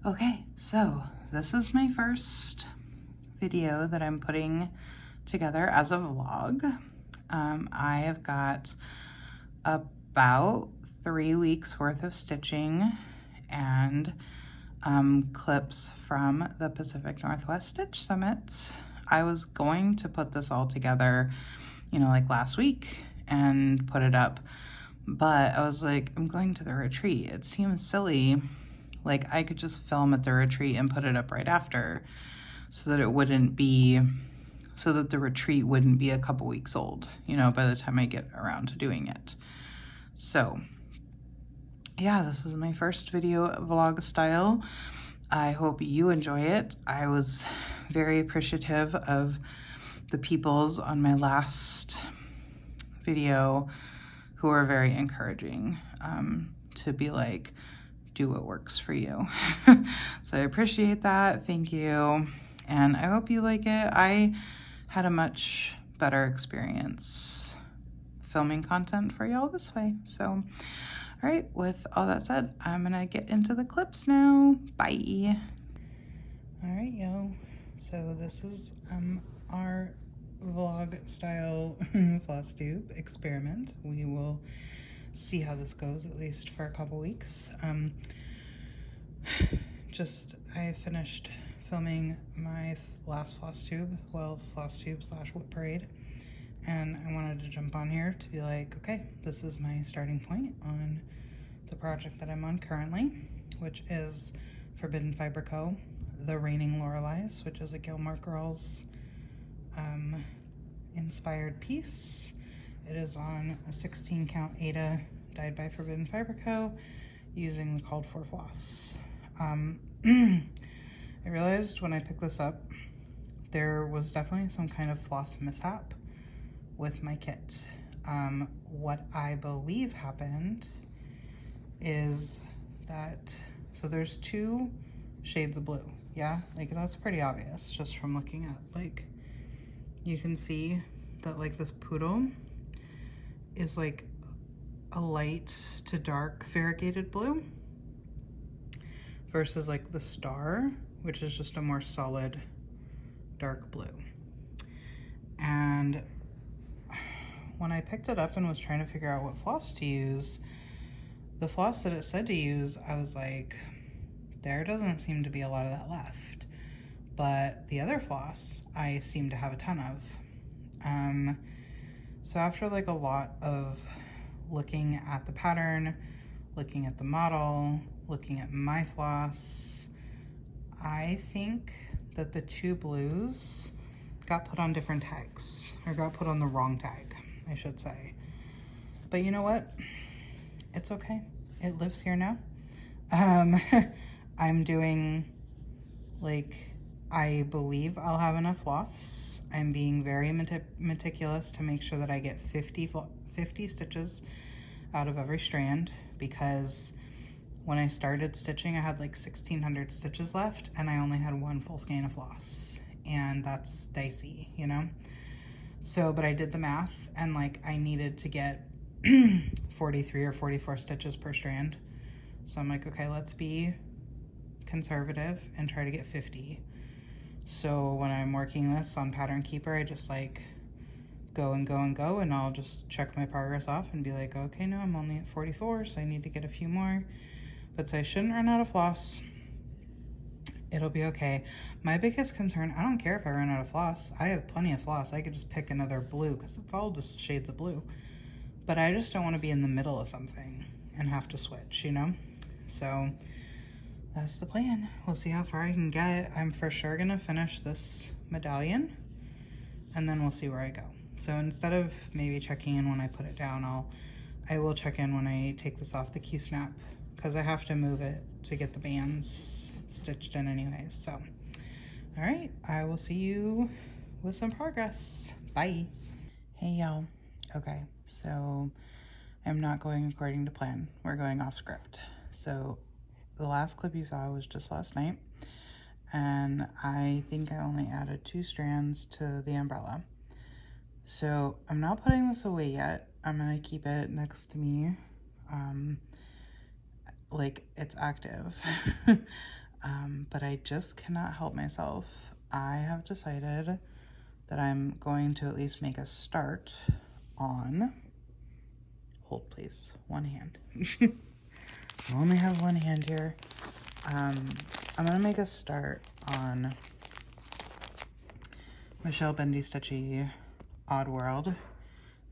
Okay, so this is my first video that I'm putting together as a vlog. I have got about 3 weeks worth of stitching and clips from the Pacific Northwest Stitch Summit. I was going to put this all together, like last week and put it up, but I was like, I'm going to the retreat. It seems silly. Like, I could just film at the retreat and put it up right after so that the retreat wouldn't be a couple weeks old, by the time I get around to doing it. So yeah, this is my first video vlog style. I hope you enjoy it. I was very appreciative of the peoples on my last video who are very encouraging, to be like, do what works for you. So I appreciate that. Thank you. And I hope you like it. I had a much better experience filming content for y'all this way. So, all right, with all that said, I'm gonna get into the clips now. Bye. All right, y'all. So this is our vlog style Flosstube experiment. We will see how this goes, at least for a couple weeks. I finished filming my last Flosstube, Flosstube / Whip Parade, and I wanted to jump on here to be like, okay, this is my starting point on the project that I'm on currently, which is Forbidden Fiber Co., The Raining Loreleis, which is a Gilmore Girls inspired piece. It is on a 16 count Ada dyed by Forbidden Fiber Co. using the called for floss. I realized when I picked this up, there was definitely some kind of floss mishap with my kit. What I believe happened is that, so there's 2 shades of blue. Yeah, like that's pretty obvious just from looking at, like, you can see that like this poodle is like a light to dark variegated blue versus like the star, which is just a more solid dark blue. And when I picked it up and was trying to figure out what floss to use, the floss that it said to use, I was like, there doesn't seem to be a lot of that left. But the other floss, I seem to have a ton of. So after like a lot of looking at the pattern, looking at the model, looking at my floss, I think that the 2 blues got put on different tags, or got put on the wrong tag, I should say. But you know what? It's okay. It lives here now. I'm doing, like, I believe I'll have enough floss. I'm being very meticulous to make sure that I get 50 stitches out of every strand, because when I started stitching, I had like 1,600 stitches left, and I only had 1 full skein of floss, and that's dicey, So, but I did the math, and like I needed to get 43 or 44 stitches per strand. So I'm like, okay, let's be conservative and try to get 50. So when I'm working this on Pattern Keeper, I just like go and go and go, and I'll just check my progress off and be like, okay, no, I'm only at 44, so I need to get a few more. But so I shouldn't run out of floss. It'll be okay. My biggest concern, I don't care if I run out of floss. I have plenty of floss. I could just pick another blue because it's all just shades of blue. But I just don't want to be in the middle of something and have to switch, So that's the plan. We'll see how far I can get. I'm for sure gonna finish this medallion, and then we'll see where I go. So instead of maybe checking in when I put it down, I will check in when I take this off the Q-snap, because I have to move it to get the bands stitched in anyways. So, all right, I will see you with some progress. Bye. Hey y'all. Okay, so I'm not going according to plan. We're going off script. So the last clip you saw was just last night, and I think I only added 2 strands to the umbrella. So I'm not putting this away yet. I'm gonna keep it next to me, like it's active. But I just cannot help myself. I have decided that I'm going to at least make a start on, hold please, one hand. I only have one hand here. I'm gonna make a start on Michelle Bendy Stitchy Odd World.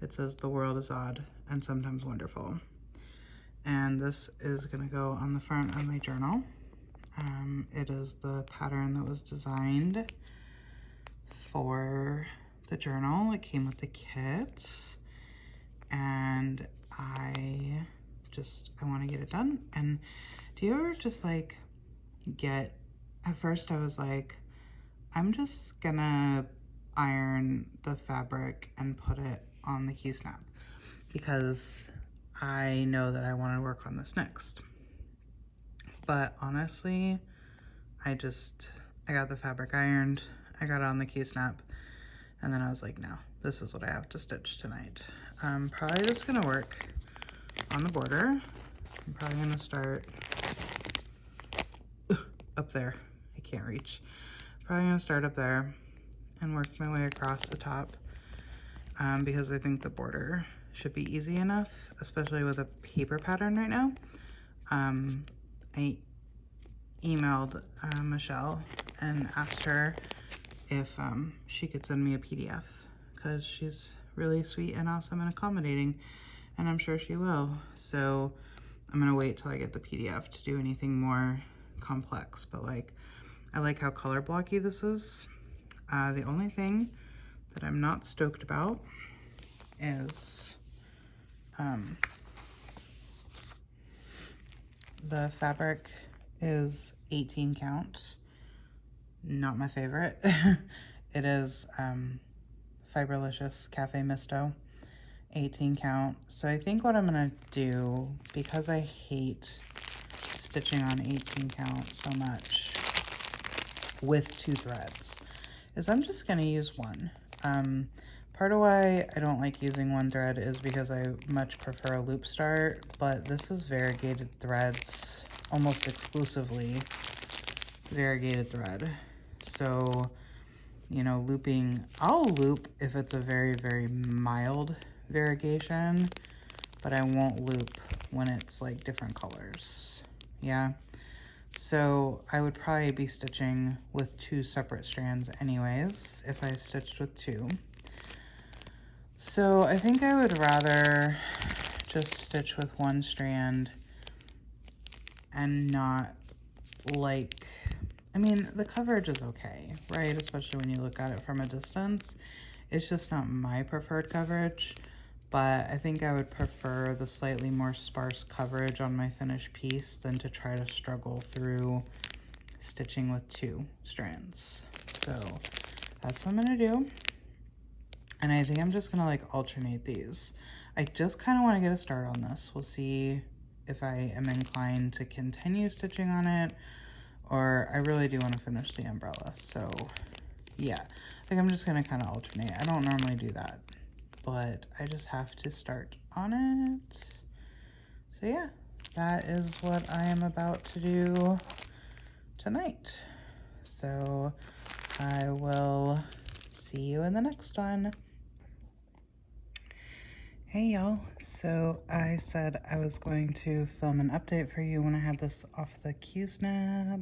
It says the world is odd and sometimes wonderful. And this is gonna go on the front of my journal. It is the pattern that was designed for the journal. It came with the kit, and I want to get it done. And do you ever just like at first I was like, I'm just gonna iron the fabric and put it on the Q-snap because I know that I want to work on this next. But honestly, I got the fabric ironed, I got it on the Q-snap, and then I was like, no, this is what I have to stitch tonight. I'm probably just gonna work on the border. I'm probably gonna start up there. I can't reach. Probably gonna start up there and work my way across the top because I think the border should be easy enough, especially with a paper pattern right now. I emailed Michelle and asked her if she could send me a PDF because she's really sweet and awesome and accommodating, and I'm sure she will. So I'm gonna wait till I get the PDF to do anything more complex, but like, I like how color blocky this is. The only thing that I'm not stoked about is the fabric is 18 count. Not my favorite. It is Fiberlicious Cafe Misto, 18 count. So I think what I'm gonna do, because I hate stitching on 18 count so much with 2 threads, is I'm just gonna use one. Part of why I don't like using one thread is because I much prefer a loop start, but this is variegated threads, almost exclusively variegated thread. So, you know, looping, I'll loop if it's a very, very mild variegation, but I won't loop when it's like different colors. Yeah. So I would probably be stitching with 2 separate strands anyways, if I stitched with 2. So I think I would rather just stitch with 1 strand and not like, I mean, the coverage is okay, right? Especially when you look at it from a distance. It's just not my preferred coverage, but I think I would prefer the slightly more sparse coverage on my finished piece than to try to struggle through stitching with 2 strands. So that's what I'm gonna do. And I think I'm just gonna like alternate these. I just kind of want to get a start on this. We'll see if I am inclined to continue stitching on it, or I really do want to finish the umbrella. So yeah, I think I'm just gonna kind of alternate. I don't normally do that, but I just have to start on it. So yeah, that is what I am about to do tonight. So I will see you in the next one. Hey y'all, so I said I was going to film an update for you when I had this off the Q-snap.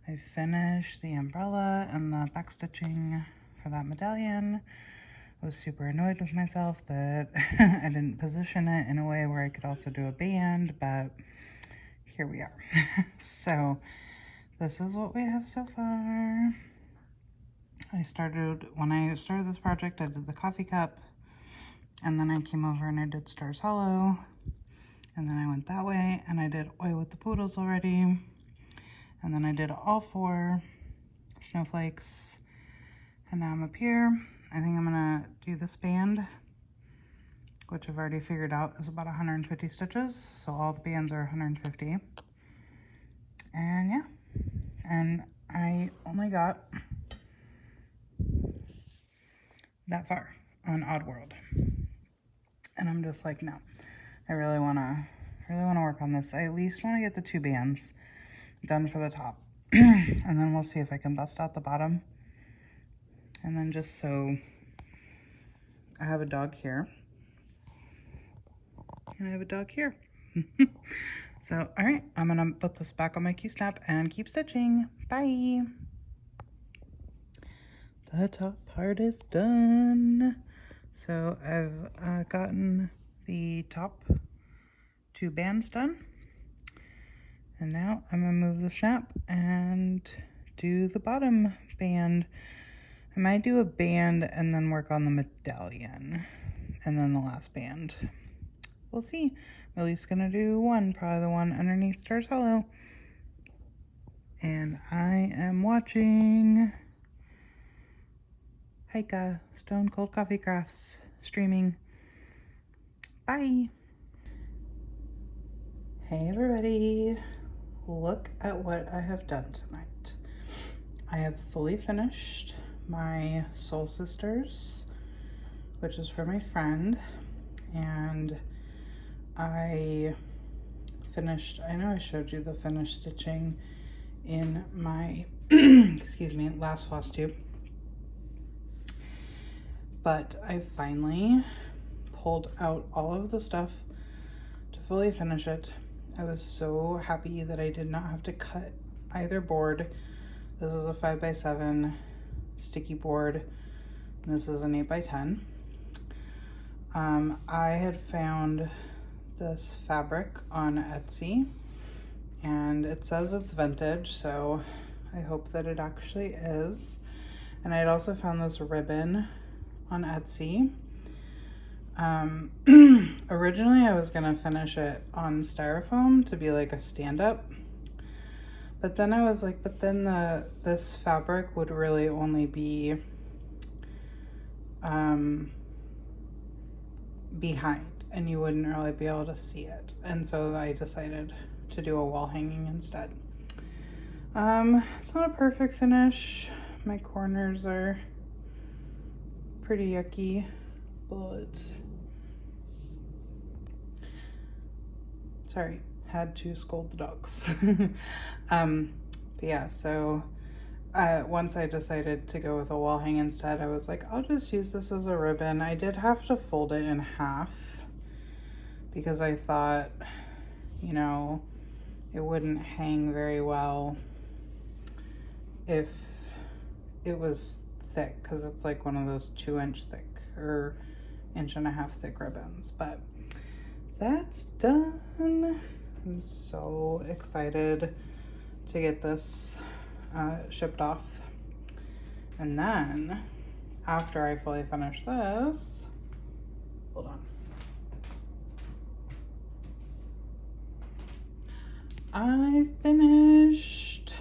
I finished the umbrella and the back stitching for that medallion. I was super annoyed with myself that I didn't position it in a way where I could also do a band, but here we are. So this is what we have so far. When I started this project, I did the coffee cup, and then I came over and I did Stars Hollow, and then I went that way and I did Oi with the Poodles already, and then I did all 4 snowflakes, and now I'm up here. I think I'm gonna do this band, which I've already figured out is about 150 stitches, so all the bands are 150. And yeah, and I only got that far on Odd World. And I'm just like, no, I really wanna work on this. I at least wanna get the 2 bands done for the top. And then we'll see if I can bust out the bottom. And then just so I have a dog here. And I have a dog here. So, all right, I'm gonna put this back on my Q-snap and keep stitching. Bye. The top part is done. So I've gotten the top 2 bands done. And now I'm gonna move the snap and do the bottom band. I might do a band and then work on the medallion and then the last band. We'll see. I'm at least gonna do one, probably the one underneath Stars Hollow. And I am watching Heika Stone Cold Coffee Crafts streaming. Bye. Hey everybody. Look at what I have done tonight. I have fully finished my Soul Sisters, which is for my friend, and I finished, I know I showed you the finished stitching in my excuse me, last Flosstube, but I finally pulled out all of the stuff to fully finish it. I was so happy that I did not have to cut either board. This is a 5x7 sticky board, and this is an 8x10. I had found this fabric on Etsy, and it says it's vintage, so I hope that it actually is. And I'd also found this ribbon on Etsy. Originally I was gonna finish it on styrofoam to be like a stand-up, but then I was like, but then this fabric would really only be behind, and you wouldn't really be able to see it, and so I decided to do a wall hanging instead. It's not a perfect finish. My corners are pretty yucky, but sorry, had to scold the dogs. But yeah, so once I decided to go with a wall hang instead, I was like, I'll just use this as a ribbon. I did have to fold it in half because I thought, you know, it wouldn't hang very well if it was thick, because it's like one of those 2-inch thick or 1.5-inch thick ribbons. But that's done. I'm so excited to get this shipped off. And then after I fully finish this, hold on, I finished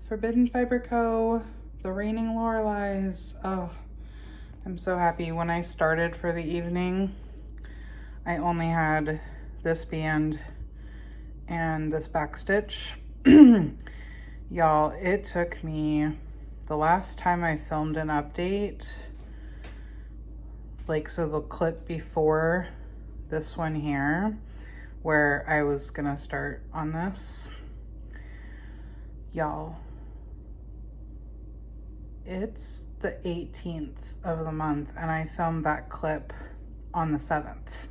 Forbidden Fiber Co., The Raining Loreleis. Oh, I'm so happy. When I started for the evening, I only had this band and this back stitch. Y'all, it took me, the last time I filmed an update, like, so the clip before this one here, where I was gonna start on this, y'all, it's the 18th of the month and I filmed that clip on the 7th.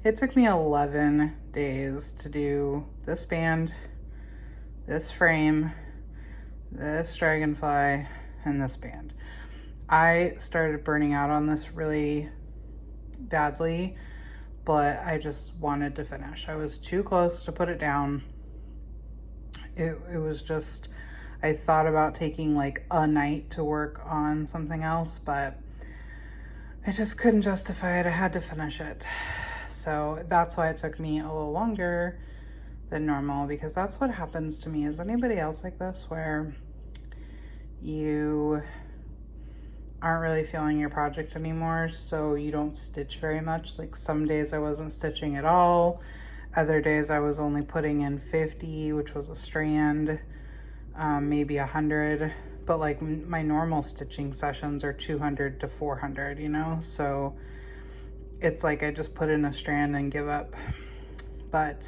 It took me 11 days to do this band, this frame, this dragonfly, and this band. I started burning out on this really badly, but I just wanted to finish. I was too close to put it down. It was just, I thought about taking like a night to work on something else, but I just couldn't justify it. I had to finish it. So that's why it took me a little longer than normal, because that's what happens to me. Is anybody else like this, where you aren't really feeling your project anymore, so you don't stitch very much? Like, some days I wasn't stitching at all. Other days I was only putting in 50, which was a strand, maybe 100. But like, my normal stitching sessions are 200 to 400, you know? So it's like I just put in a strand and give up. But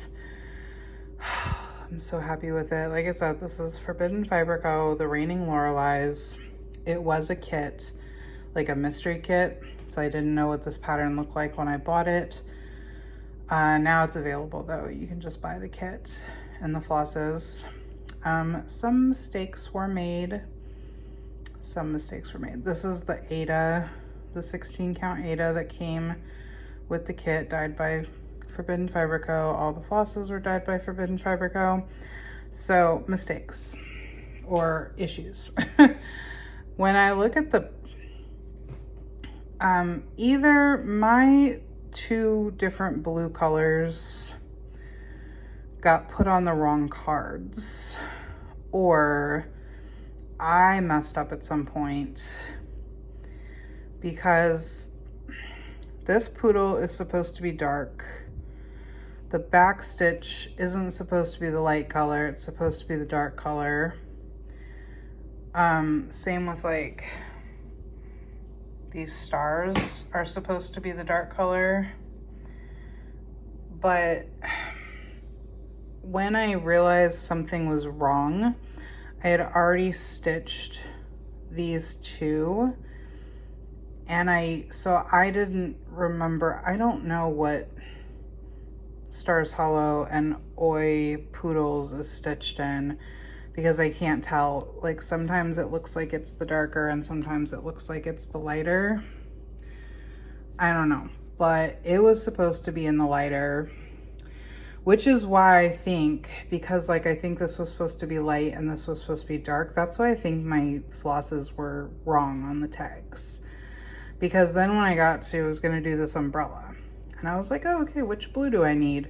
I'm so happy with it. Like I said, this is Forbidden Fiber Co., the Reigning Loreleis. It was a kit, like a mystery kit, so I didn't know what this pattern looked like when I bought it. Now it's available though. You can just buy the kit and the flosses. Some mistakes were made. This is the Ada, the 16 count Ada that came with the kit, dyed by Forbidden Fiber Co. All the flosses were dyed by Forbidden Fiber Co. So mistakes or issues. When I look at the, either my 2 different blue colors got put on the wrong cards, or I messed up at some point, because this poodle is supposed to be dark. The back stitch isn't supposed to be the light color, it's supposed to be the dark color. Same with like these stars are supposed to be the dark color. But when I realized something was wrong, I had already stitched these 2, and so I didn't remember. I don't know what Stars Hollow and Oi Poodles is stitched in, because I can't tell. Like sometimes it looks like it's the darker and sometimes it looks like it's the lighter. I don't know, but it was supposed to be in the lighter, which is why I think, because like I think this was supposed to be light and this was supposed to be dark. That's why I think my flosses were wrong on the tags, because then when I was gonna do this umbrella, and I was like, oh, okay, which blue do I need?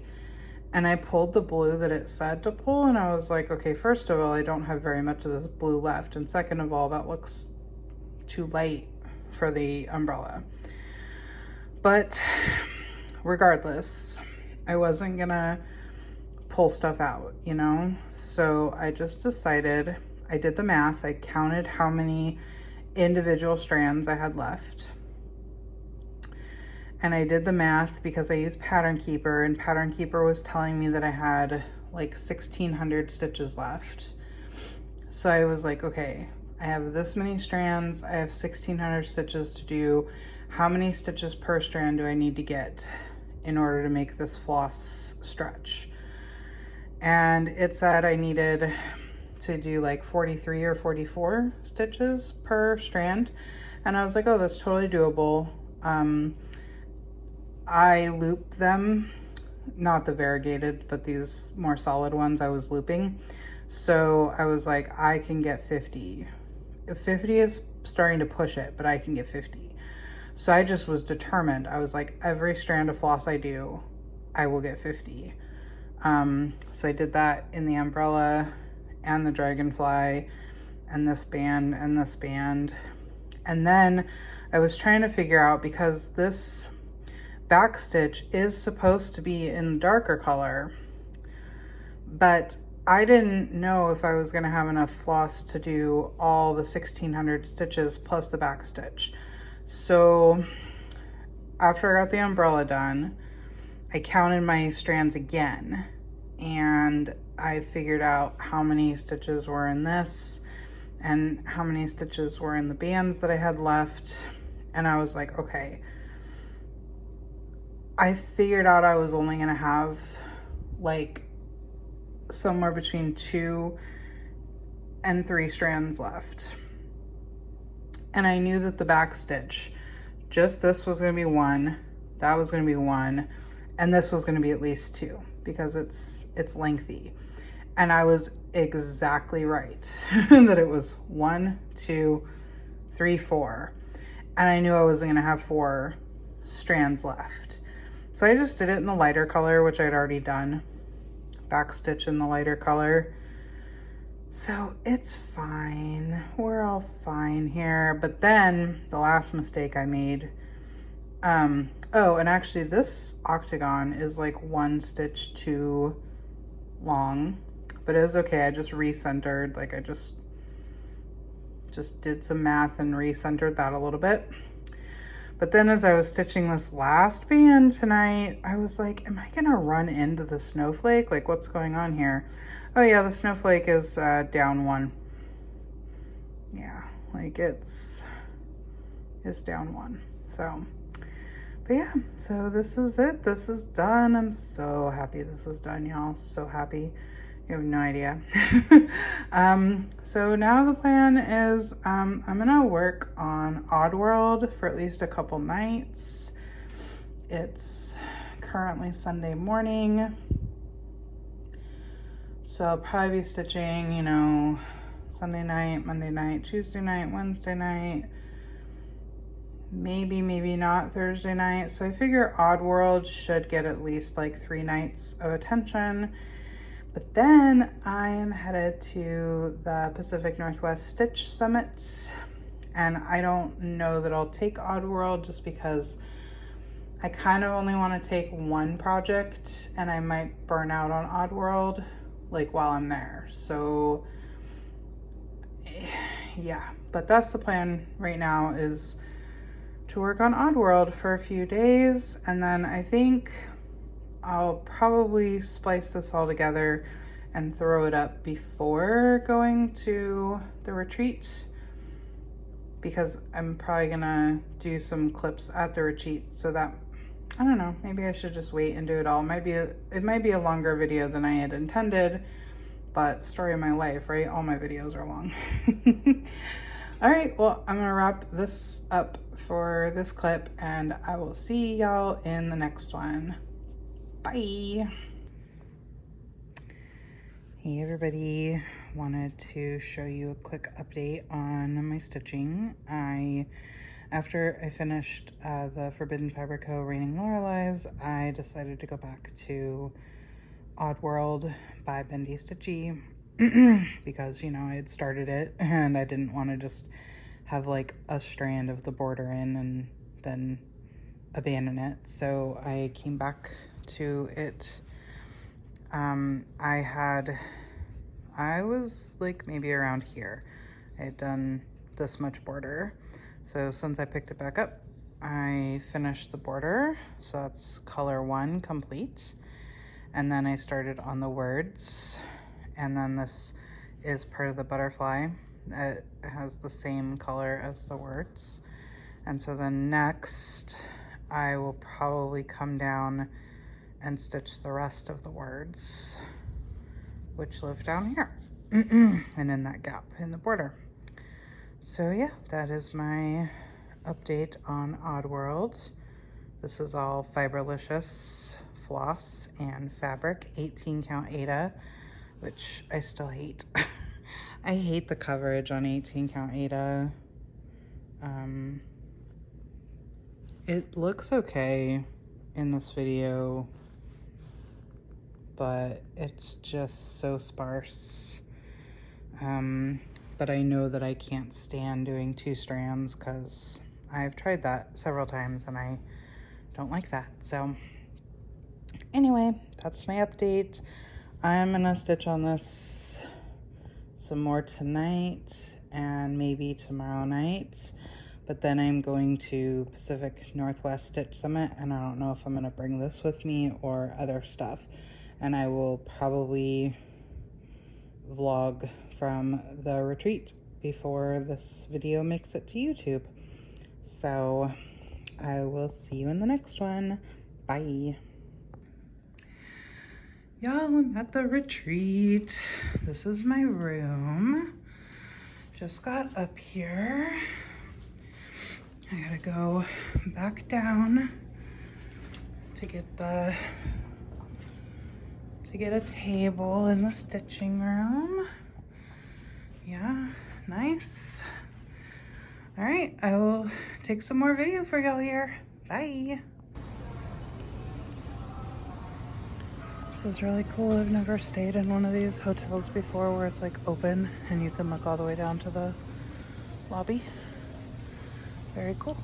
And I pulled the blue that it said to pull, and I was like, okay, first of all, I don't have very much of this blue left, and second of all, that looks too light for the umbrella. But regardless, I wasn't gonna pull stuff out, you know? So I just decided, I did the math, I counted how many individual strands I had left. And I did the math because I used Pattern Keeper, and Pattern Keeper was telling me that I had like 1,600 stitches left. So I was like, okay, I have this many strands, I have 1,600 stitches to do. How many stitches per strand do I need to get in order to make this floss stretch? And it said I needed to do like 43 or 44 stitches per strand. And I was like, oh, that's totally doable. I looped them, not the variegated, but these more solid ones I was looping. So I was like, I can get 50. If 50 is starting to push it, but I can get 50. So I just was determined. I was like, every strand of floss I do, I will get 50. So I did that in the umbrella and the dragonfly and this band and this band. And then I was trying to figure out, because this back stitch is supposed to be in darker color, but I didn't know if I was going to have enough floss to do all the 1,600 stitches plus the back stitch. So after I got the umbrella done, I counted my strands again, and I figured out how many stitches were in this and how many stitches were in the bands that I had left. And I was like, okay, I figured out I was only gonna have like somewhere between 2 and 3 strands left. And I knew that the back stitch, just this was gonna be 1, that was gonna be 1, and this was gonna be at least 2, because it's lengthy. And I was exactly right that it was 1, 2, 3, 4. And I knew I wasn't gonna have 4 strands left. So I just did it in the lighter color, which I'd already done. Back stitch in the lighter color. So it's fine. We're all fine here. But then the last mistake I made, oh, and actually this octagon is like 1 stitch too long, but it was okay. I just recentered, like I just did some math and recentered that a little bit. But then as I was stitching this last band tonight, I was like, am I gonna run into the snowflake? Like, what's going on here? Oh yeah, the snowflake is down one. Yeah, like it's down one. So, but yeah, so this is it. This is done. I'm so happy this is done, y'all. So happy. You have no idea. So now the plan is I'm gonna work on Oddworld for at least a couple nights. It's currently Sunday morning, so I'll probably be stitching, you know, Sunday night, Monday night, Tuesday night, Wednesday night, maybe not Thursday night. So I figure Oddworld should get at least like 3 nights of attention. But then I am headed to the Pacific Northwest Stitch Summit, and I don't know that I'll take Oddworld just because I kind of only want to take one project and I might burn out on Oddworld like while I'm there. So yeah, but that's the plan right now, is to work on Oddworld for a few days, and then I think I'll probably splice this all together and throw it up before going to the retreat, because I'm probably gonna do some clips at the retreat, so that, I don't know, maybe I should just wait and do it all. It might be a longer video than I had intended, but story of my life, right? All my videos are long. All right, well, I'm gonna wrap this up for this clip, and I will see y'all in the next one. Bye. Hey everybody, wanted to show you a quick update on my stitching. After I finished the Forbidden Fabrico Raining Loreleis, I decided to go back to Oddworld by Bendy Stitchy because, you know, I had started it and I didn't want to just have like a strand of the border in and then abandon it. So I came back to it. I was like maybe around here. I had done this much border. So since I picked it back up, I finished the border. So that's color 1 complete. And then I started on the words. And then this is part of the butterfly. It has the same color as the words. And so then next, I will probably come down and stitch the rest of the words, which live down here and in that gap in the border. So yeah, that is my update on Oddworld. This is all Fiberlicious floss and fabric, 18 count Aida, which I still hate. I hate the coverage on 18 count Aida. It looks okay in this video, but it's just so sparse. But I know that I can't stand doing 2 strands because I've tried that several times and I don't like that. So anyway, that's my update. I'm gonna stitch on this some more tonight and maybe tomorrow night, but then I'm going to Pacific Northwest Stitch Summit and I don't know if I'm gonna bring this with me or other stuff, and I will probably vlog from the retreat before this video makes it to YouTube. So I will see you in the next one. Bye. Y'all, I'm at the retreat. This is my room. Just got up here. I gotta go back down to get a table in the stitching room. Yeah, nice. All right, I will take some more video for y'all here. Bye. This is really cool. I've never stayed in one of these hotels before where it's like open and you can look all the way down to the lobby. Very cool.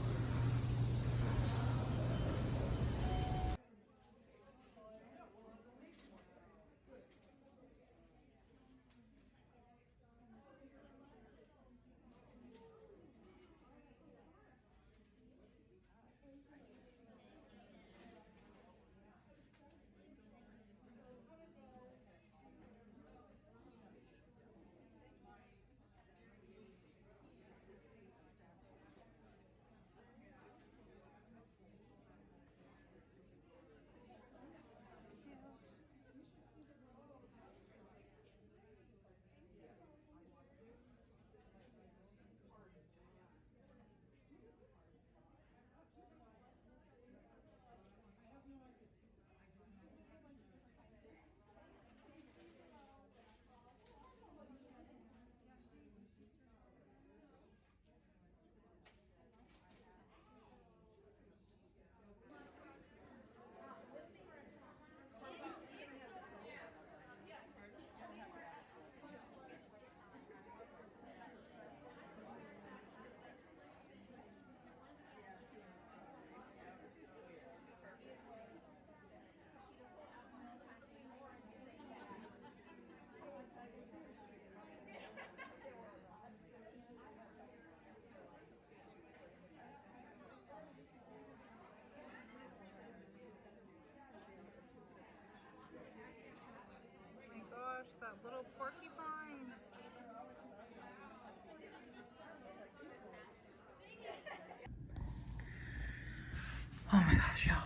Oh my gosh, y'all.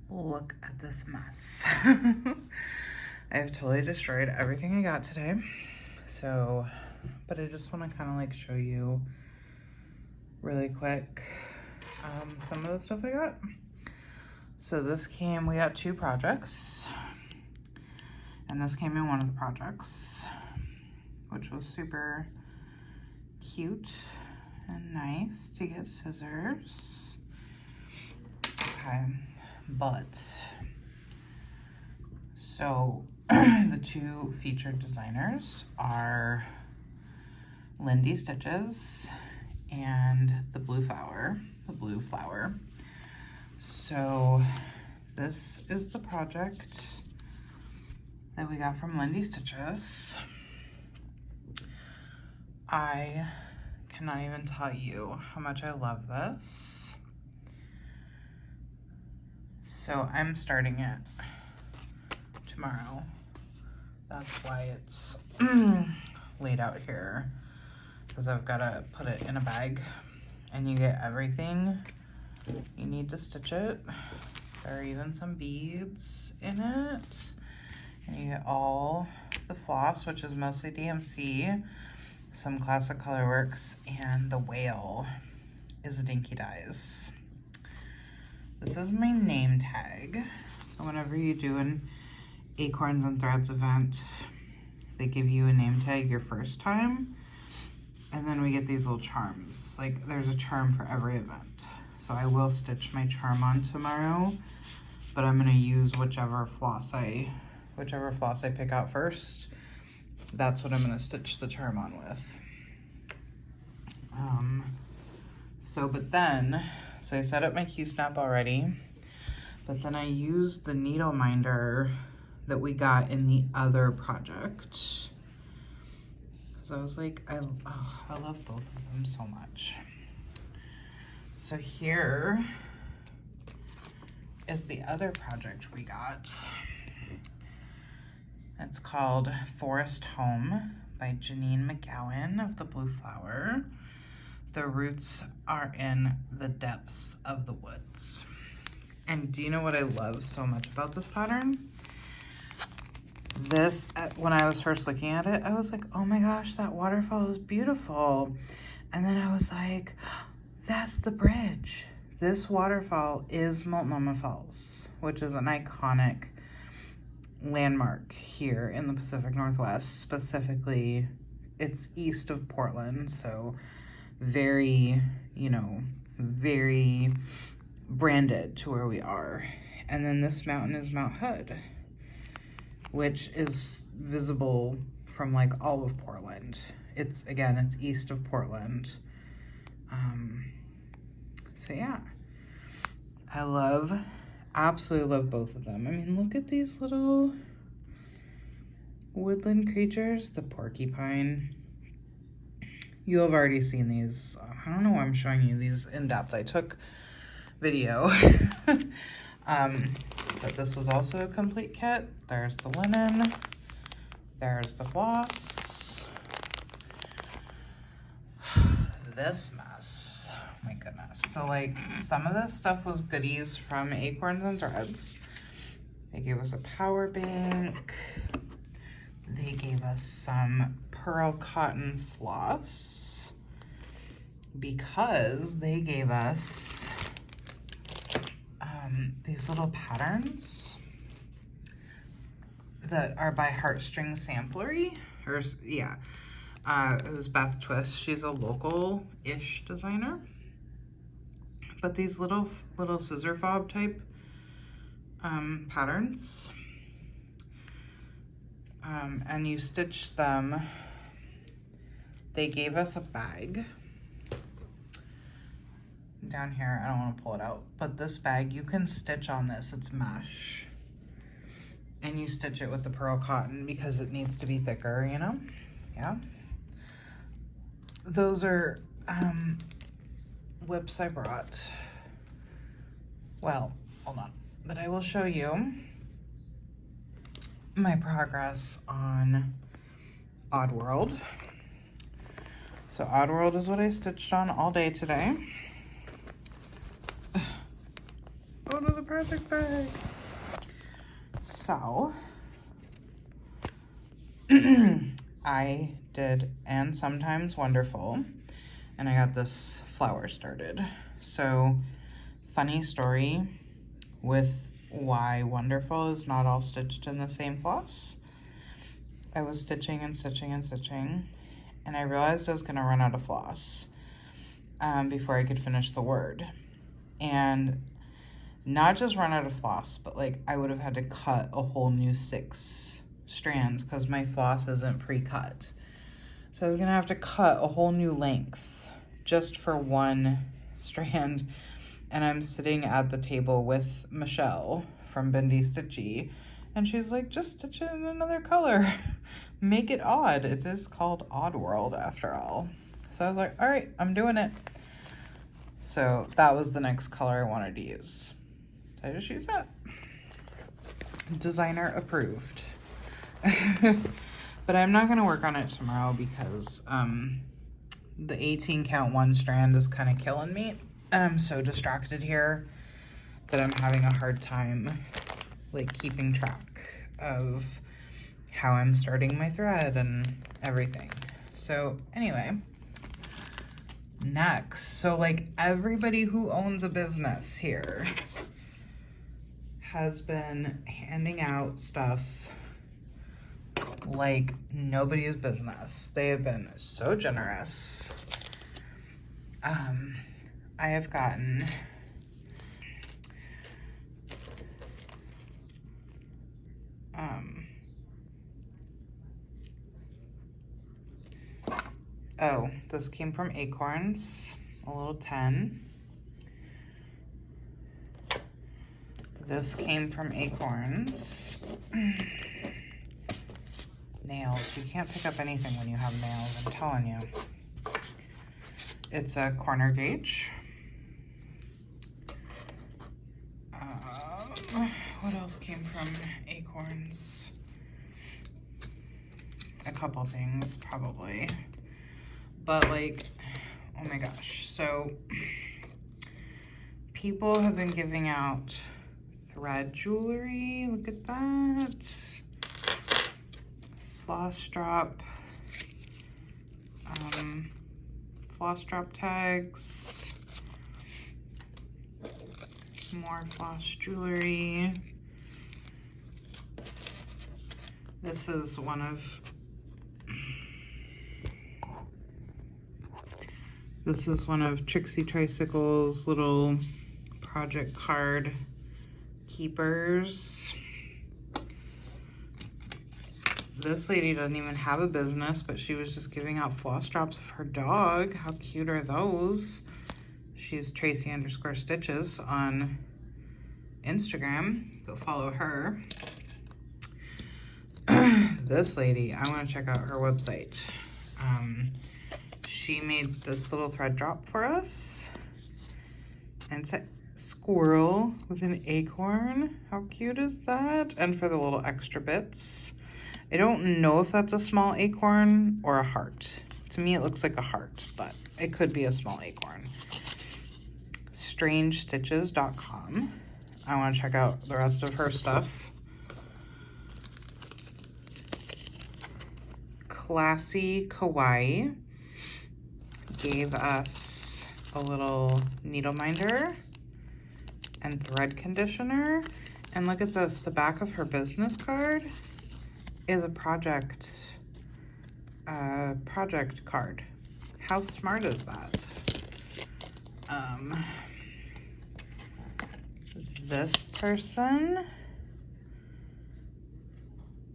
Look at this mess. I've totally destroyed everything I got today. So, but I just want to kind of like show you really quick some of the stuff I got. So this came, we got 2 projects. And this came in one of the projects, which was super cute and nice to get scissors. Okay, but so the 2 featured designers are Lindy Stitches and the Blue Flower. So this is the project that we got from Lindy Stitches. I cannot even tell you how much I love this. So I'm starting it tomorrow. That's why it's laid out here, because I've got to put it in a bag and you get everything you need to stitch it. There are even some beads in it. And you get all the floss, which is mostly DMC, some classic colorworks, and the whale is Dinky Dyes. This is my name tag. So whenever you do an Acorns and Threads event, they give you a name tag your first time, and then we get these little charms. Like, there's a charm for every event. So I will stitch my charm on tomorrow, but I'm gonna use whichever floss I pick out first. That's what I'm gonna stitch the charm on with. So I set up my Q-snap already, but then I used the needle minder that we got in the other project. Cause I was like, I love both of them so much. So here is the other project we got. It's called Forest Home by Janine Mcgowan of the Blue Flower. The roots are in the depths of the woods. And do you know what I love so much about this pattern? This, when I was first looking at it, I was like, oh my gosh, that waterfall is beautiful. And then I was like, that's the bridge. This waterfall is Multnomah Falls, which is an iconic landmark here in the Pacific Northwest. Specifically, it's east of Portland, so very, you know, very branded to where we are. And then this mountain is Mount Hood, which is visible from like all of Portland. It's east of Portland. So yeah, I absolutely love both of them. I mean, look at these little woodland creatures, the porcupine. You have already seen these. I don't know why I'm showing you these in depth. I took video. But this was also a complete kit. There's the linen. There's the floss. This mess. Oh my goodness. So like some of this stuff was goodies from Acorns and Threads. They gave us a power bank. They gave us some pearl cotton floss because they gave us these little patterns that are by Heartstring Samplery. It was Beth Twist. She's a local-ish designer. But these little scissor fob type patterns. And you stitch them. They gave us a bag. Down here, I don't want to pull it out, but this bag, you can stitch on this. It's mesh. And you stitch it with the pearl cotton because it needs to be thicker, you know? Yeah. Those are whips I brought. Well, hold on. But I will show you my progress on Oddworld. So Oddworld is what I stitched on all day today. project bag. So, I did And Sometimes Wonderful, and I got this flower started. So, funny story with why Wonderful is not all stitched in the same floss. I was stitching and stitching and stitching, and I realized I was gonna run out of floss before I could finish the word. And not just run out of floss, but like I would have had to cut a whole new 6 strands because my floss isn't pre-cut. So I was gonna have to cut a whole new length just for one strand. And I'm sitting at the table with Michelle from Bendy Stitchy, and she's like, just stitch it in another color. Make it odd. It is called Odd World after all. So I was like, all right, I'm doing it. So that was the next color I wanted to use. So I just used that. Designer approved. But I'm not gonna work on it tomorrow because the 18 count 1 strand is kind of killing me. And I'm so distracted here that I'm having a hard time like keeping track of how I'm starting my thread and everything. So anyway, next, so like everybody who owns a business here has been handing out stuff like nobody's business. They have been so generous. I have gotten oh, this came from Acorns, a little 10. This came from Acorns. Nails. You can't pick up anything when you have nails, I'm telling you. It's a corner gauge. What else came from Acorns? A couple things, probably. But like, oh my gosh. So, people have been giving out thread jewelry. Look at that. Floss drop tags. More floss jewelry. This is one of Trixie Tricycle's little project card keepers. This lady doesn't even have a business, but she was just giving out floss drops of her dog. How cute are those? She's Tracy_Stitches on Instagram. Go follow her. This lady, I want to check out her website. She made this little thread drop for us. And it's a squirrel with an acorn. How cute is that? And for the little extra bits. I don't know if that's a small acorn or a heart. To me, it looks like a heart, but it could be a small acorn. StrangeStitches.com. I want to check out the rest of her stuff. Classy Kawaii gave us a little needle minder and thread conditioner. And look at this, the back of her business card is a project card. How smart is that? This person,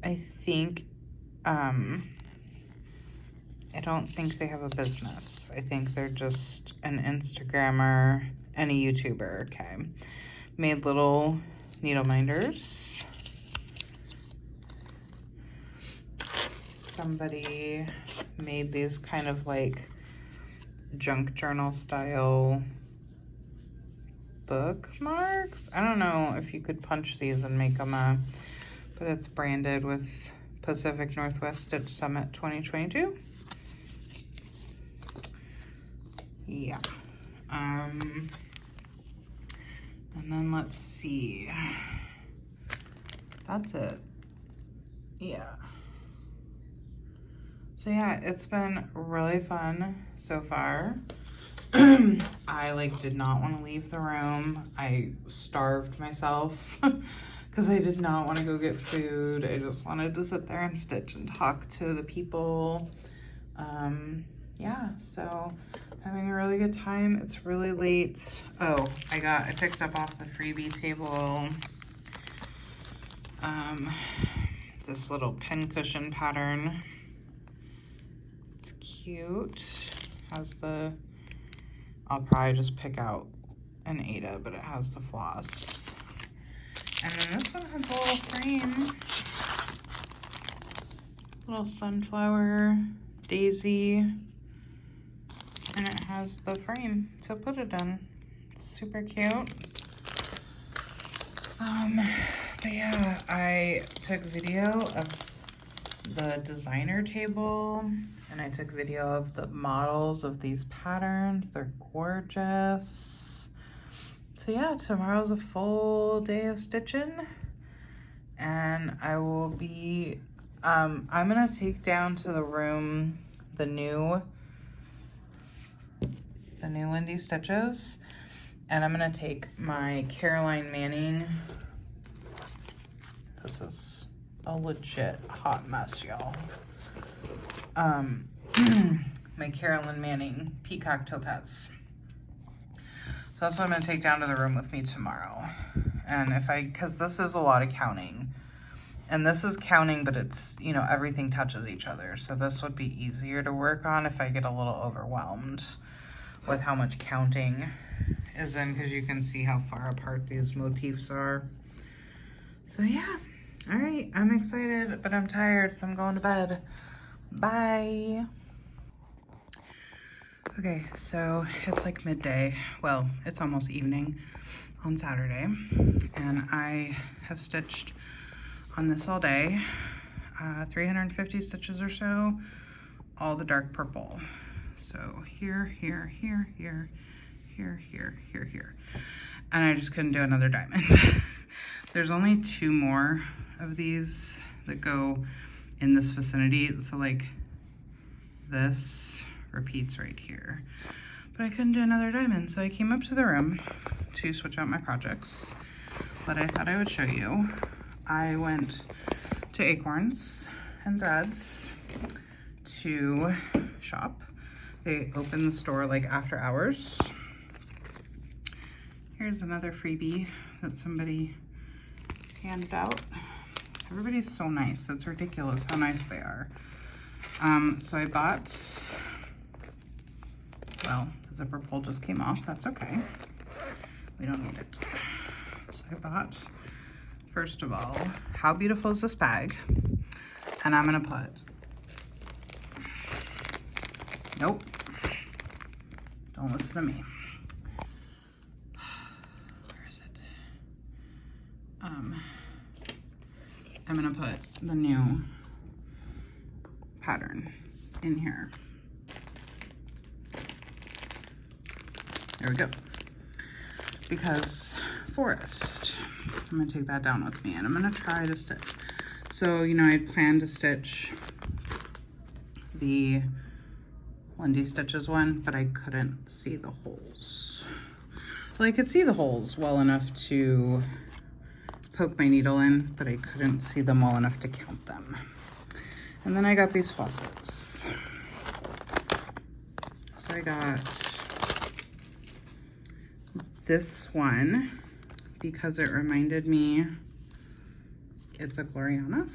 I think, I don't think they have a business. I think they're just an Instagrammer and a YouTuber, okay. Made little needle minders. Somebody made these kind of like junk journal style bookmarks. I don't know if you could punch these and make them but it's branded with Pacific Northwest Stitch Summit 2022. Yeah. And then let's see. That's it. Yeah. So yeah, it's been really fun so far. I like did not want to leave the room. I starved myself because I did not want to go get food. I just wanted to sit there and stitch and talk to the people. Yeah, so having a really good time. It's really late. Oh, I picked up off the freebie table this little pincushion pattern. It's cute. Has the, I'll probably just pick out an Ada, but it has the floss. And then this one has a little frame. Little sunflower, daisy, and it has the frame to put it in. It's super cute. But yeah, I took video of the designer table, and I took video of the models of these patterns. They're gorgeous. So yeah, tomorrow's a full day of stitching, and I will be, I'm gonna take down to the room the new Lindy stitches, and I'm gonna take my Caroline Manning. This is a legit hot mess, y'all. My Caroline Manning Peacock Topaz. So that's what I'm gonna take down to the room with me tomorrow. And cause this is a lot of counting. And this is counting, but it's, you know, everything touches each other. So this would be easier to work on if I get a little overwhelmed with how much counting is in, because you can see how far apart these motifs are. So yeah, all right, I'm excited, but I'm tired, so I'm going to bed. Bye. Okay, so it's like midday. Well, it's almost evening on Saturday, and I have stitched on this all day, 350 stitches or so, all the dark purple. So here, here, here, here, here, here, here, here. And I just couldn't do another diamond. There's only 2 more of these that go in this vicinity. So like this repeats right here. But I couldn't do another diamond, so I came up to the room to switch out my projects. But I thought I would show you. I went to Acorns and Threads to shop. They open the store like after hours. Here's another freebie that somebody handed out. Everybody's so nice. It's ridiculous how nice they are. So I bought, well, the zipper pull just came off. That's okay. We don't need it. So I bought, first of all, how beautiful is this bag? And I'm gonna put, nope, don't listen to me. Where is it? I'm gonna put the new pattern in here. There we go. Because forest, I'm gonna take that down with me, and I'm gonna try to stitch. So, you know, I had planned to stitch the Lindy Stitches one, but I couldn't see the holes. Well, I could see the holes well enough to poke my needle in, but I couldn't see them well enough to count them. And then I got these faucets. So I got this one because it reminded me it's a Gloriana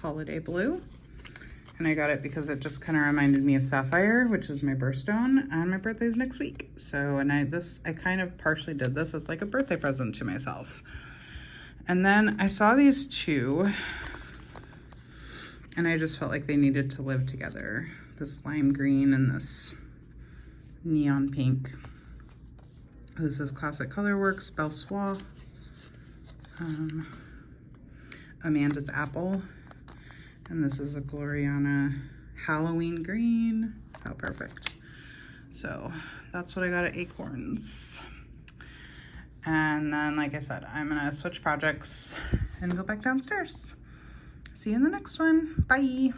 Holiday Blue. And I got it because it just kind of reminded me of Sapphire, which is my birthstone, and my birthday's next week. So, and I kind of partially did this as like a birthday present to myself. And then I saw these 2, and I just felt like they needed to live together. This lime green and this neon pink. This is Classic Colorworks Belsois. Amanda's Apple. And this is a Gloriana Halloween green. How perfect. So That's what I got at Acorns. And then, like I said, I'm gonna switch projects and go back downstairs. See you in the next one. Bye.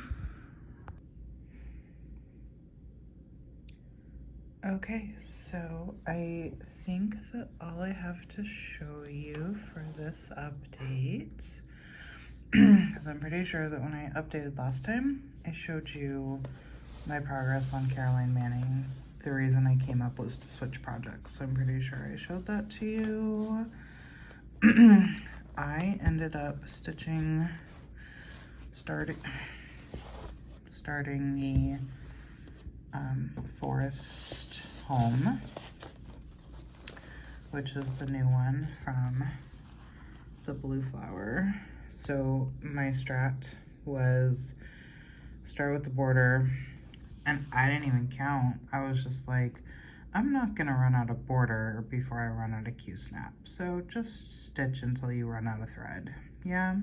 Okay, so I think that all I have to show you for this update, because I'm pretty sure that when I updated last time, I showed you my progress on Caroline Manning. The reason I came up was to switch projects, so I'm pretty sure I showed that to you. I ended up starting the Forest Home, which is the new one from the Blue Flower. So my strat was start with the border, and I didn't even count. I was just like, I'm not gonna run out of border before I run out of Q-snap. So just stitch until you run out of thread. Yeah.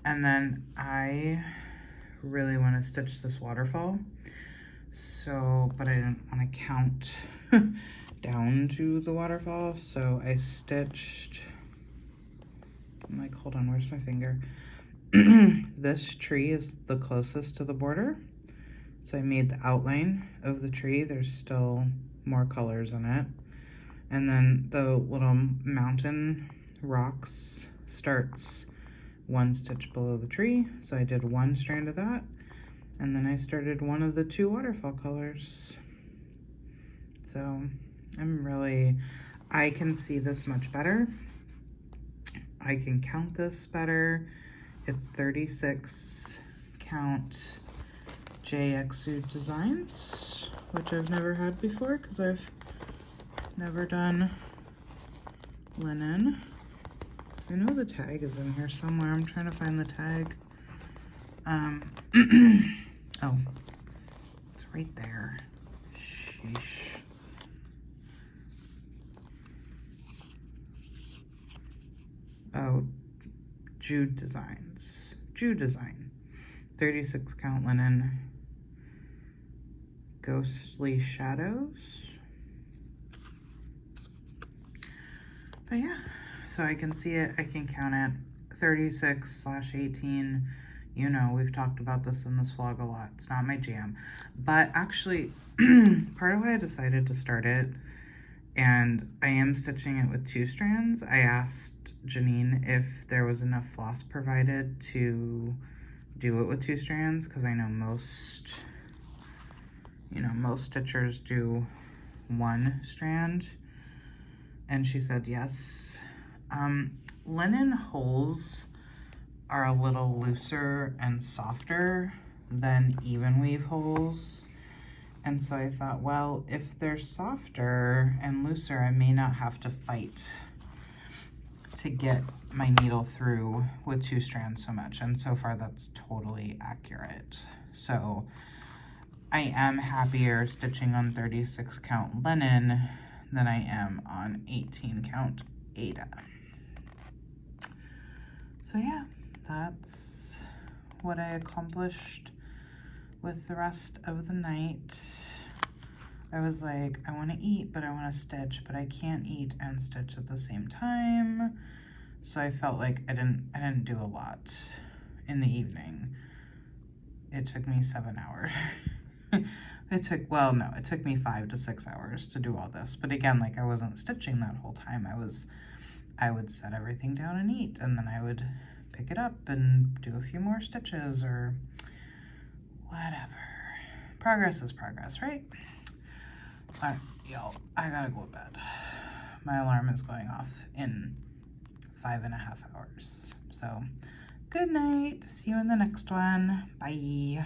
And then I really want to stitch this waterfall. So, but I didn't want to count down to the waterfall. So I stitched, I'm like, hold on, where's my finger? This tree is the closest to the border. So I made the outline of the tree. There's still more colors in it. And then the little mountain rocks starts one stitch below the tree. So I did one strand of that. And then I started one of the two waterfall colors. So I can see this much better. I can count this better. It's 36 count JXU designs, which I've never had before because I've never done linen. I know the tag is in here somewhere. I'm trying to find the tag. Oh, it's right there. Sheesh. Oh, Jude Designs. Jude Design. 36 count linen. Ghostly Shadows. But yeah, so I can see it, I can count it. 36/18. You know, we've talked about this in this vlog a lot. It's not my jam. But actually, part of why I decided to start it, and I am stitching it with 2 strands, I asked Janine if there was enough floss provided to do it with 2 strands, because I know most stitchers do 1 strand. And she said yes. Linen holes are a little looser and softer than even weave holes. And so I thought, well, if they're softer and looser, I may not have to fight to get my needle through with 2 strands so much. And so far that's totally accurate. So I am happier stitching on 36 count linen than I am on 18 count Aida. So yeah, that's what I accomplished with the rest of the night. I was like, I want to eat, but I want to stitch, but I can't eat and stitch at the same time. So I felt like I didn't do a lot in the evening. It took me 7 hours. It took me 5 to 6 hours to do all this. But again, like, I wasn't stitching that whole time. I would set everything down and eat, and then I would pick it up and do a few more stitches or whatever. Progress is progress, right? All right, y'all, I gotta go to bed. My alarm is going off in 5.5 hours. So, good night. See you in the next one. Bye.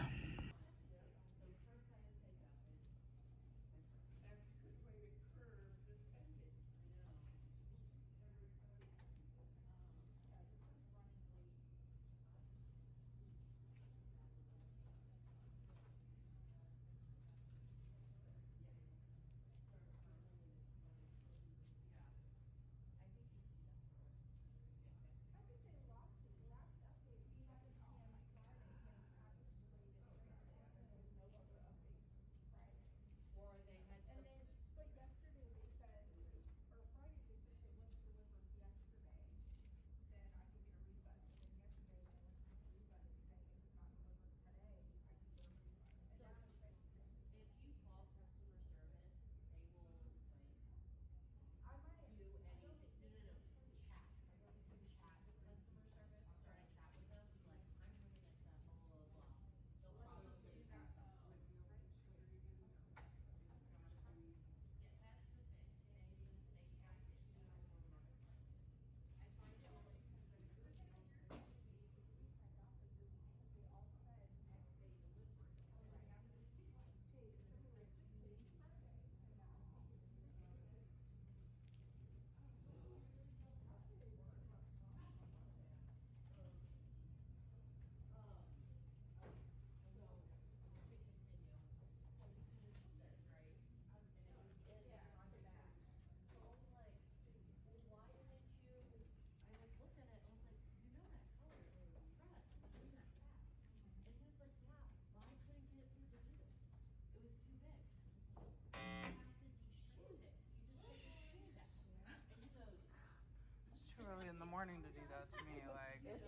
morning to do that to me. Like, no.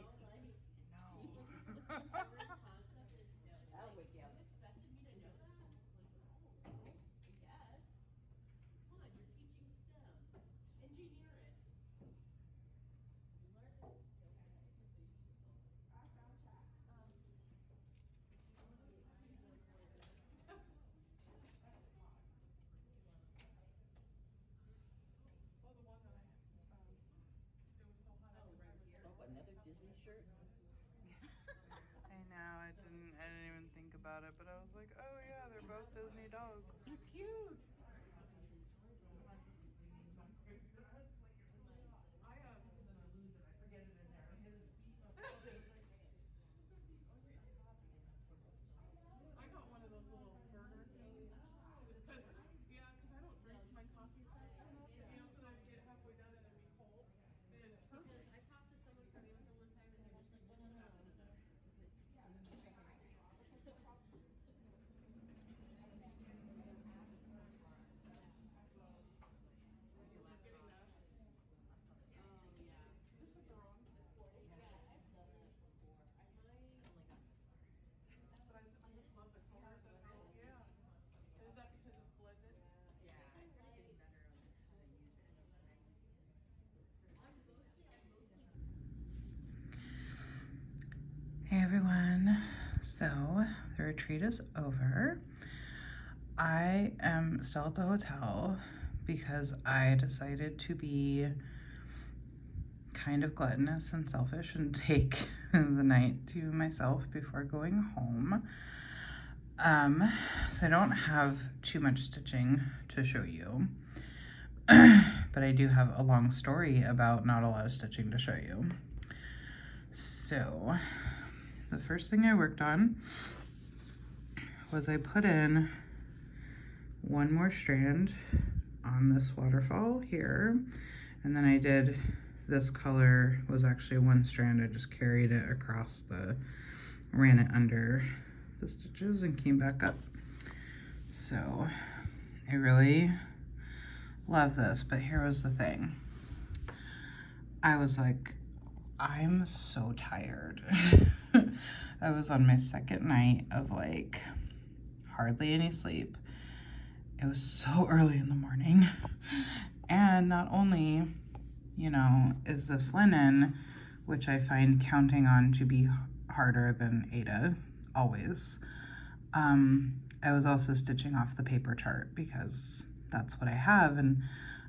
That'll wake you up. Oh, another Disney shirt? I know, I didn't even think about it, but I was like, oh yeah, they're both Disney dogs. They're cute. I got one of those little burner things. Because I don't drink my coffee fast enough, so that I'd get halfway done and it'd be cold. And it's perfect. I talked to someone from Amazon one time and they're just like, just shove it in the But I just love the colors and how, Is that because it's blended? Yeah, I started getting better on how to use it. Hey everyone, so the retreat is over. I am still at the hotel because I decided to be kind of gluttonous and selfish and take the night to myself before going home. So I don't have too much stitching to show you, but I do have a long story about not a lot of stitching to show you. So the first thing I worked on was I put in one more strand on this waterfall here, and then I did this color was actually one strand. I just carried it across ran it under the stitches and came back up. So I really love this, but here was the thing. I was like, I'm so tired. I was on my second night of like hardly any sleep. It was so early in the morning. And not only, is this linen, which I find counting on to be harder than Ada, always. I was also stitching off the paper chart because that's what I have, and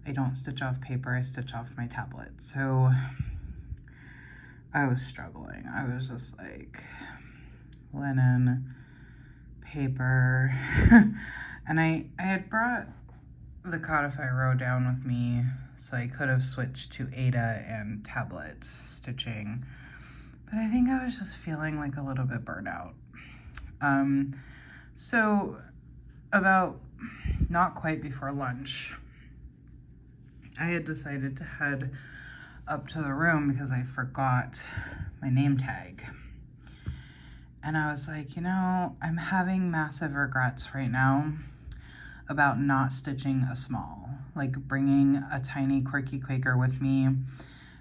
I don't stitch off paper, I stitch off my tablet. So I was struggling. I was just like, linen, paper, and I had brought the Codify row down with me, so I could have switched to Ada and tablet stitching, but I think I was just feeling like a little bit burnt out. So about not quite before lunch, I had decided to head up to the room because I forgot my name tag. And I was like, I'm having massive regrets right now about not stitching a small, like bringing a tiny quirky Quaker with me,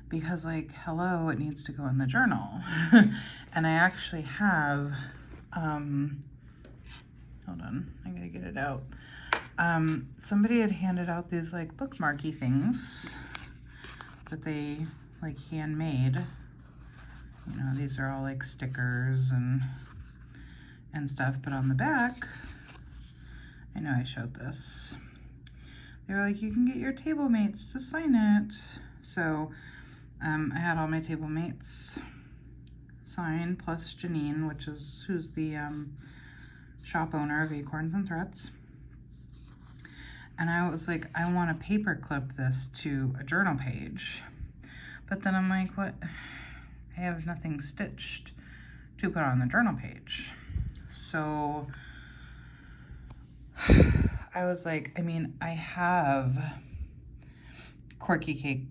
because like, hello, it needs to go in the journal. And I actually have, hold on, I gotta get it out. Somebody had handed out these like bookmarky things that they like handmade. These are all like stickers and stuff, but on the back, I know I showed this. They were like, you can get your table mates to sign it. So I had all my table mates sign, plus Janine, who's the shop owner of Acorns and Threads. And I was like, I want to paper clip this to a journal page. But then I'm like, what? I have nothing stitched to put on the journal page. So I was like, I have quirky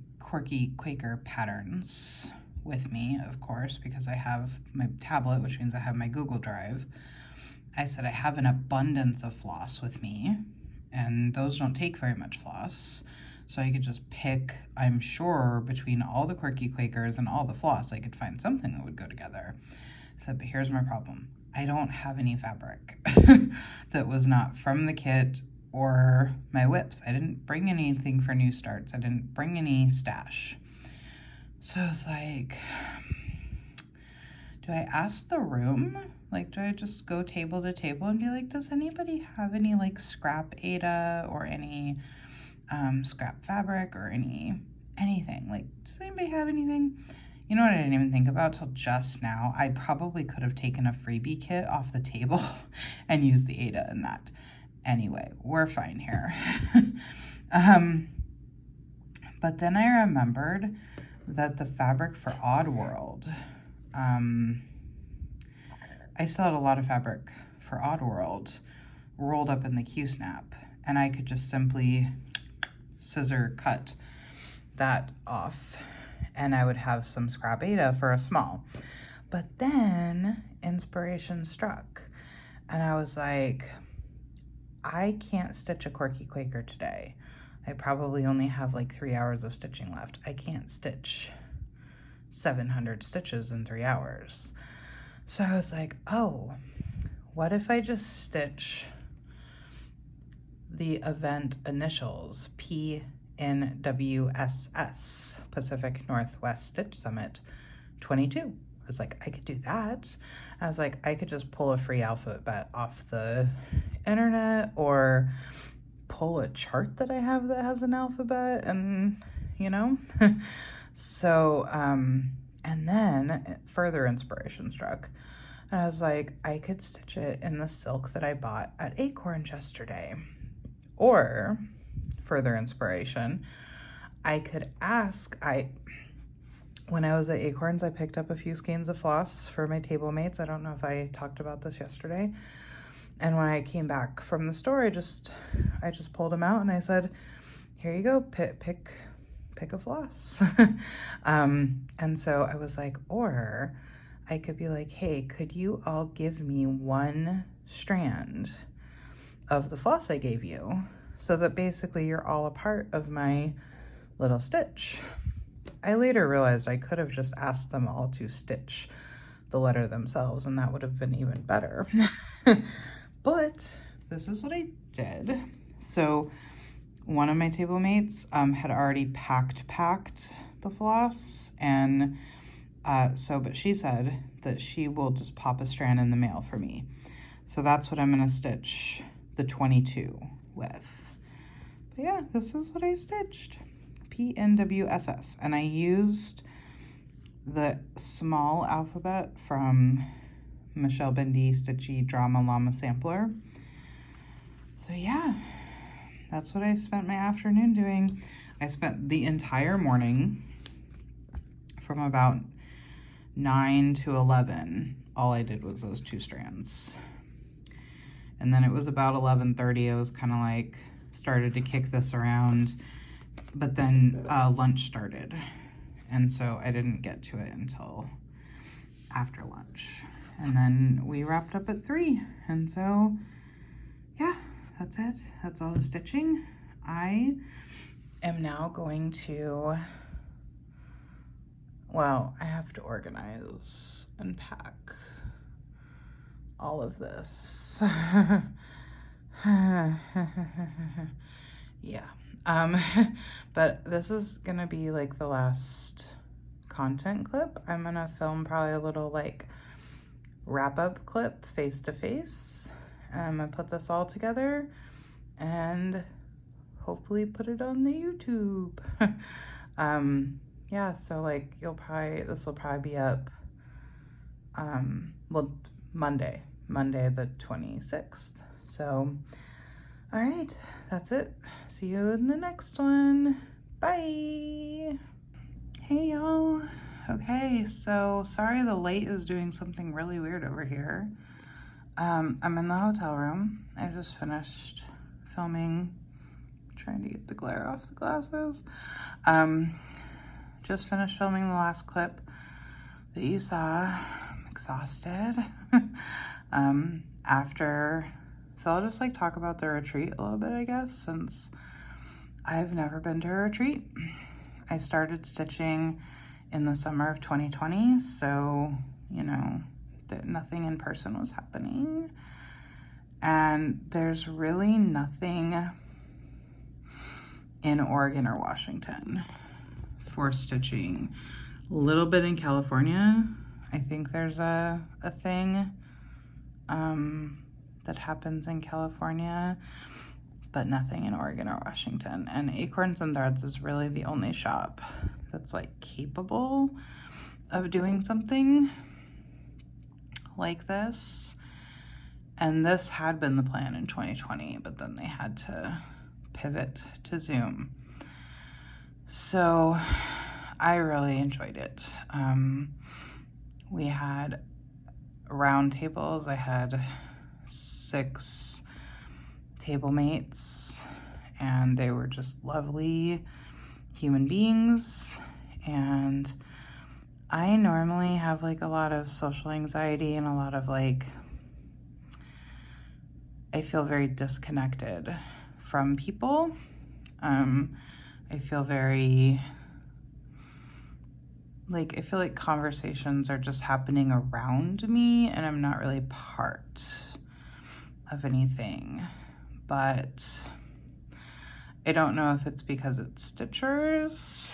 Quaker patterns with me, of course, because I have my tablet, which means I have my Google Drive. I said I have an abundance of floss with me, and those don't take very much floss. So I could just pick, I'm sure, between all the Quirky Quakers and all the floss, I could find something that would go together. I said, but here's my problem. I don't have any fabric that was not from the kit or my whips. I didn't bring anything for new starts. I didn't bring any stash. So I was like, do I ask the room? Like, do I just go table to table and be like, does anybody have any like scrap Ada or any scrap fabric or anything? Like, does anybody have anything? You know what I didn't even think about till just now? I probably could have taken a freebie kit off the table and used the Ada in that. Anyway, we're fine here. But then I remembered that the fabric for Oddworld, I still had a lot of fabric for Oddworld rolled up in the Q-snap, and I could just simply scissor cut that off, and I would have some scrap Ada for a small. But then inspiration struck, and I was like, I can't stitch a Quirky Quaker today. I probably only have like 3 hours of stitching left. I can't stitch 700 stitches in 3 hours. So I was like, oh, what if I just stitch the event initials, PNWSS, Pacific Northwest Stitch Summit 22. I was like, I could do that. I was like, I could just pull a free alphabet off the internet or pull a chart that I have that has an alphabet, and you know. So and then further inspiration struck, and I was like, I could stitch it in the silk that I bought at Acorns yesterday. Or further inspiration, I could ask, when I was at Acorns, I picked up a few skeins of floss for my table mates. I don't know if I talked about this yesterday. And when I came back from the store, I just pulled them out and I said, here you go, pick a floss. And so I was like, or I could be like, hey, could you all give me one strand of the floss I gave you, so that basically you're all a part of my little stitch. I later realized I could have just asked them all to stitch the letter themselves, and that would have been even better. But this is what I did. So one of my table mates had already packed the floss, and but she said that she will just pop a strand in the mail for me. So that's what I'm gonna stitch the 22 with. But yeah, this is what I stitched. PNWSS. And I used the small alphabet from Michelle Bindi Stitchy Drama Llama Sampler. So yeah, that's what I spent my afternoon doing. I spent the entire morning from about 9 to 11. All I did was those 2 strands. And then it was about 11:30. I was kind of like, started to kick this around, but then lunch started. And so I didn't get to it until after lunch. And then we wrapped up at 3. And so, yeah, that's it. That's all the stitching. I am now going to, well, I have to organize and pack all of this. Yeah. But this is gonna be like the last content clip. I'm gonna film probably a little like wrap-up clip face to face. I'm gonna put this all together and hopefully put it on the YouTube. Yeah, so like this will probably be up well, Monday the 26th. So all right, that's it. See you in the next one. Bye. Hey y'all. Okay, so sorry the light is doing something really weird over here. I'm in the hotel room. I just finished filming, trying to get the glare off the glasses. Just finished filming the last clip that you saw. I'm exhausted. So I'll just like talk about the retreat a little bit, I guess, since I've never been to a retreat. I started stitching in the summer of 2020, so, you know, nothing in person was happening. And there's really nothing in Oregon or Washington for stitching. A little bit in California. I think there's a thing that happens in California, but nothing in Oregon or Washington. And Acorns and Threads is really the only shop that's like capable of doing something like this. And this had been the plan in 2020, but then they had to pivot to Zoom. So I really enjoyed it. We had round tables. I had 6 table mates, and they were just lovely human beings. And I normally have like a lot of social anxiety and a lot of like, I feel very disconnected from people. I feel very like, I feel like conversations are just happening around me and I'm not really part of anything. But I don't know if it's because it's Stitchers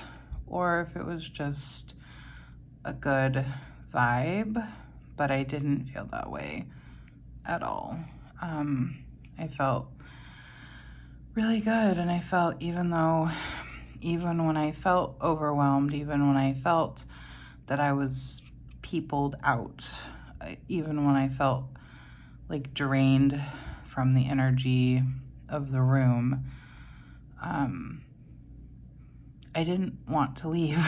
or if it was just a good vibe, but I didn't feel that way at all. I felt really good, and I felt, even when I felt overwhelmed, even when I felt that I was peopled out, even when I felt like drained from the energy of the room, I didn't want to leave.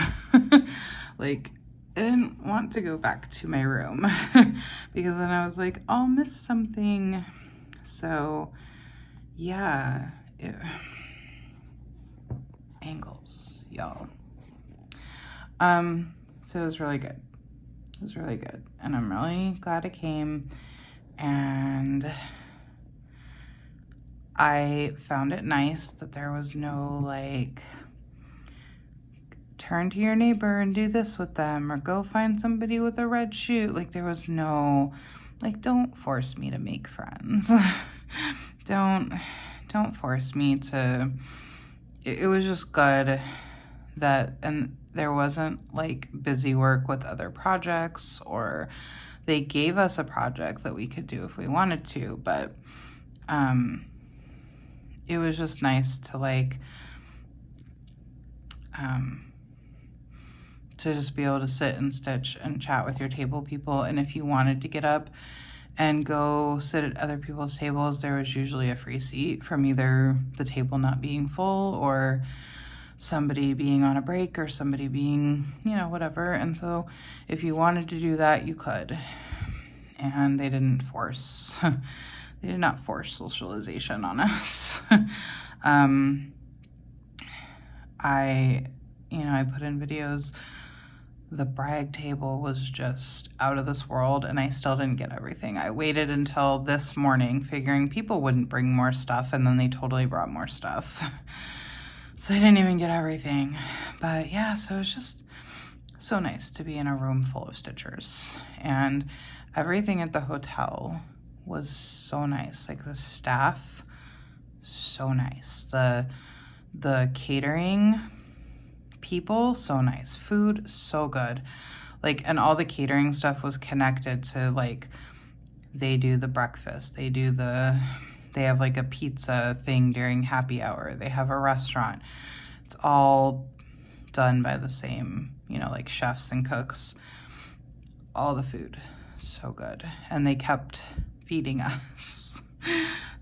Like, I didn't want to go back to my room because then I was like, I'll miss something. So yeah, angles, y'all. So it was really good. It was really good. And I'm really glad I came. And I found it nice that there was no like, turn to your neighbor and do this with them, or go find somebody with a red shoe. Like, there was no, like, don't force me to make friends. Don't force me to, it was just good that, and there wasn't like busy work with other projects, or they gave us a project that we could do if we wanted to, but it was just nice to like, to just be able to sit and stitch and chat with your table people. And if you wanted to get up and go sit at other people's tables, there was usually a free seat from either the table not being full or somebody being on a break or somebody being, you know, whatever. And so if you wanted to do that, you could. And they didn't force, they did not force socialization on us. I put in videos. The brag table was just out of this world, and I still didn't get everything. I waited until this morning figuring people wouldn't bring more stuff, and then they totally brought more stuff. So I didn't even get everything. But yeah, so it's just so nice to be in a room full of stitchers. And everything at the hotel was so nice. Like, the staff, so nice. The catering people, so nice. Food, so good. Like, and all the catering stuff was connected to, like, they do the breakfast, they have like a pizza thing during happy hour, they have a restaurant. It's all done by the same, you know, like chefs and cooks. All the food, so good. And they kept feeding us.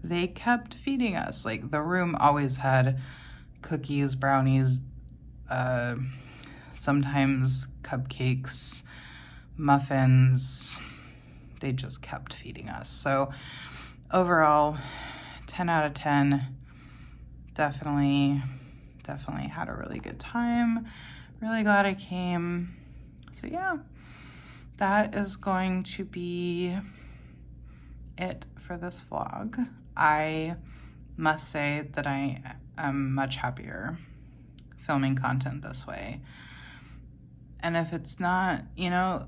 They kept feeding us. Like, the room always had cookies, brownies, sometimes cupcakes, muffins. They just kept feeding us. So overall, 10 out of 10. Definitely had a really good time. Really glad I came. So yeah, that is going to be it for this vlog. I must say that I I'm much happier filming content this way. And if it's not, you know,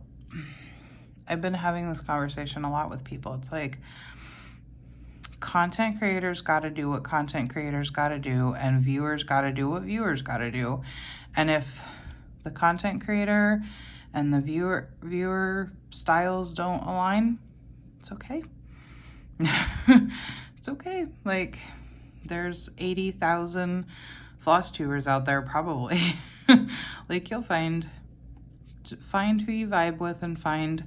I've been having this conversation a lot with people. It's like, content creators got to do what content creators got to do, and viewers got to do what viewers got to do. And if the content creator and the viewer styles don't align, it's okay. It's okay. Like, there's 80,000 floss tubers out there probably. Like, you'll find who you vibe with and find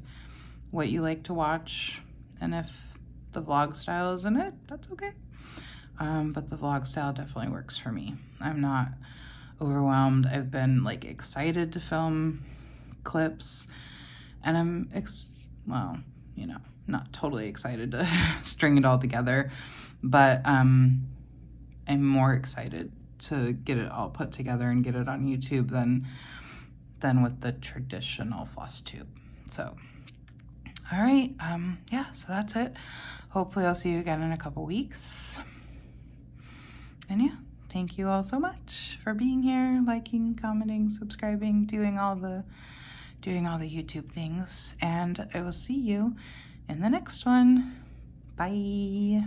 what you like to watch. And if the vlog style isn't it, that's okay. But the vlog style definitely works for me. I'm not overwhelmed. I've been like excited to film clips, and I'm well, you know, not totally excited to string it all together, but I'm more excited to get it all put together and get it on YouTube than with the traditional floss tube. So all right, yeah, so that's it. Hopefully I'll see you again in a couple weeks. And yeah, thank you all so much for being here, liking, commenting, subscribing, doing all the YouTube things. And I will see you in the next one. Bye.